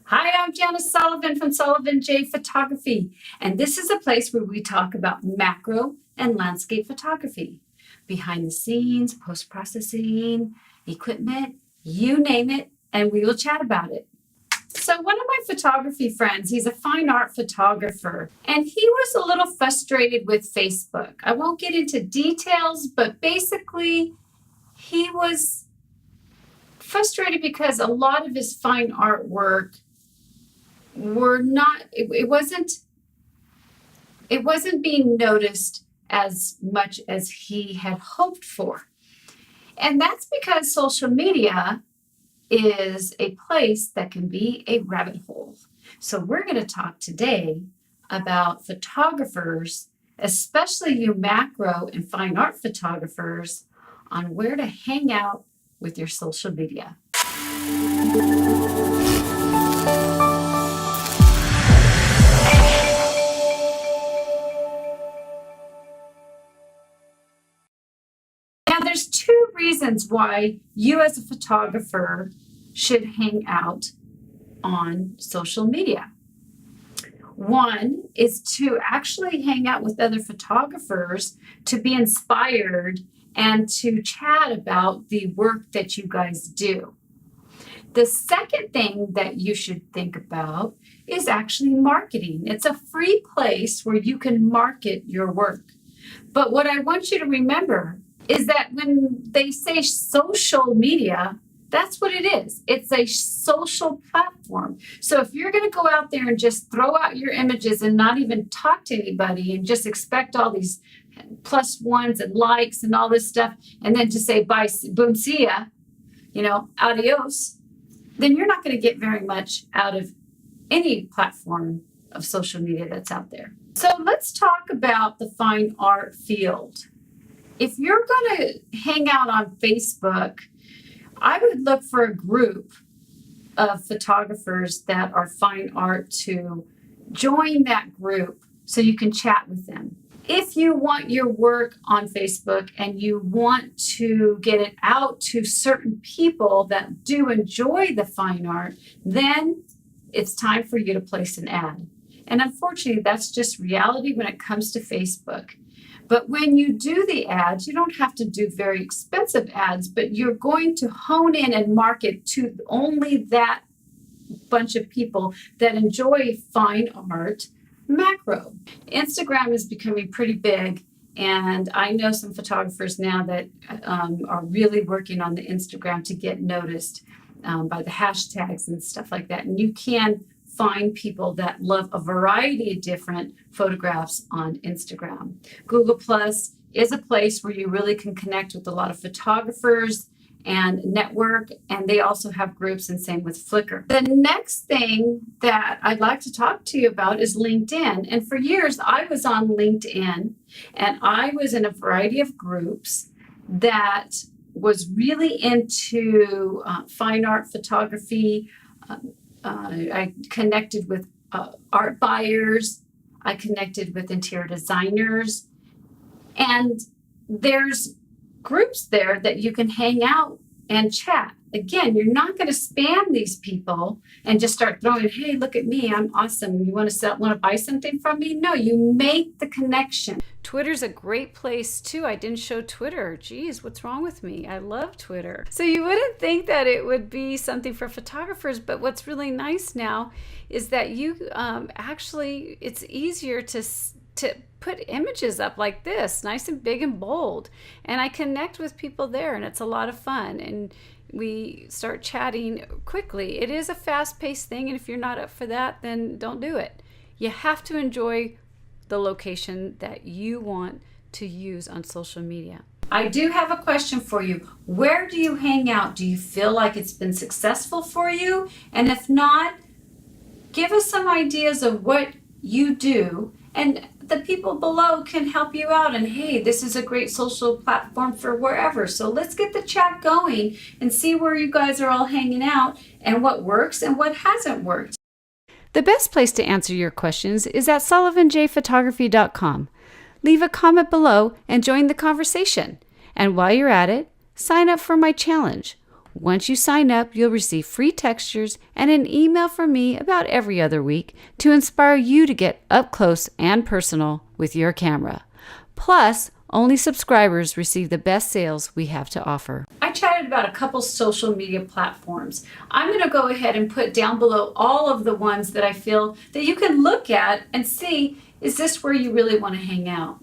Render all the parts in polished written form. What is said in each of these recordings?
Hi, I'm Janice Sullivan from Sullivan J Photography, and this is a place where we talk about macro and landscape photography. Behind the scenes, post-processing, equipment, you name it, and we will chat about it. So one of my photography friends, he's a fine art photographer, and he was a little frustrated with Facebook. I won't get into details, but basically he was frustrated because a lot of his fine artwork were not it wasn't being noticed as much as he had hoped for. And that's because social media is a place that can be a rabbit hole. So we're going to talk today about photographers, especially you macro and fine art photographers, on where to hang out with your social media. Now, there's two reasons why you as a photographer should hang out on social media. One is to actually hang out with other photographers to be inspired and to chat about the work that you guys do. The second thing that you should think about is actually marketing. It's a free place where you can market your work. But what I want you to remember is that when they say social media, that's what it is. It's a social platform. So if you're going to go out there and just throw out your images and not even talk to anybody and just expect all these plus ones and likes and all this stuff, and then just say bye, boom, see ya, adios, then you're not going to get very much out of any platform of social media that's out there. So let's talk about the fine art field. If you're going to hang out on Facebook, I would look for a group of photographers that are fine art to join that group so you can chat with them. If you want your work on Facebook and you want to get it out to certain people that do enjoy the fine art, then it's time for you to place an ad. And unfortunately, that's just reality when it comes to Facebook. But when you do the ads, you don't have to do very expensive ads, but you're going to hone in and market to only that bunch of people that enjoy fine art macro. Instagram is becoming pretty big, and I know some photographers now that are really working on the Instagram to get noticed by the hashtags and stuff like that. And you can find people that love a variety of different photographs on Instagram. Google Plus is a place where you really can connect with a lot of photographers and network, and they also have groups, and same with Flickr. The next thing that I'd like to talk to you about is LinkedIn. And for years, I was on LinkedIn, and I was in a variety of groups that was really into fine art photography. I connected with art buyers. I connected with interior designers. And there's groups there that you can hang out and chat. Again, you're not going to spam these people and just start throwing, hey, look at me, I'm awesome. You want to buy something from me? No, you make the connection. Twitter's a great place too. I didn't show Twitter. Geez, what's wrong with me? I love Twitter. So you wouldn't think that it would be something for photographers, but what's really nice now is that you actually, it's easier to put images up like this, nice and big and bold. And I connect with people there, and it's a lot of fun. And we start chatting quickly. It is a fast-paced thing, and if you're not up for that, then don't do it. You have to enjoy the location that you want to use on social media. I do have a question for you. Where do you hang out? Do you feel like it's been successful for you? And if not, give us some ideas of what you do, and the people below can help you out. And hey, this is a great social platform for wherever. So let's get the chat going and see where you guys are all hanging out and what works and what hasn't worked. The best place to answer your questions is at sullivanjphotography.com. Leave a comment below and join the conversation. And while you're at it, sign up for my challenge. Once you sign up, you'll receive free textures and an email from me about every other week to inspire you to get up close and personal with your camera. Plus, only subscribers receive the best sales we have to offer. I chatted about a couple social media platforms. I'm going to go ahead and put down below all of the ones that I feel that you can look at and see, is this where you really want to hang out?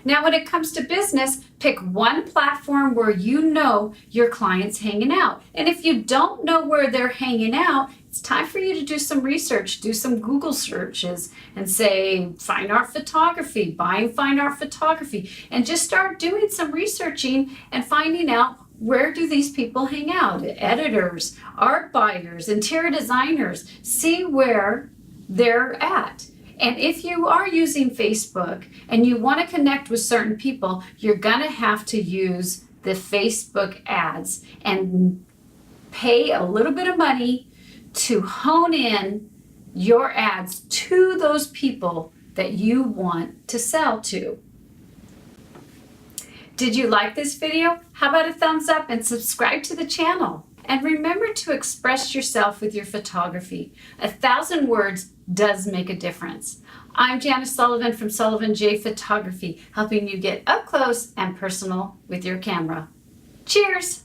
Now, when it comes to business, pick one platform where you know your client's hanging out. And if you don't know where they're hanging out, it's time for you to do some research, do some Google searches and say, fine art photography, buying fine art photography, and just start doing some researching and finding out where do these people hang out? Editors, art buyers, interior designers, see where they're at. And if you are using Facebook and you want to connect with certain people, you're going to have to use the Facebook ads and pay a little bit of money to hone in your ads to those people that you want to sell to. Did you like this video? How about a thumbs up and subscribe to the channel? And remember to express yourself with your photography. 1,000 words does make a difference. I'm Janice Sullivan from Sullivan J Photography, helping you get up close and personal with your camera. Cheers!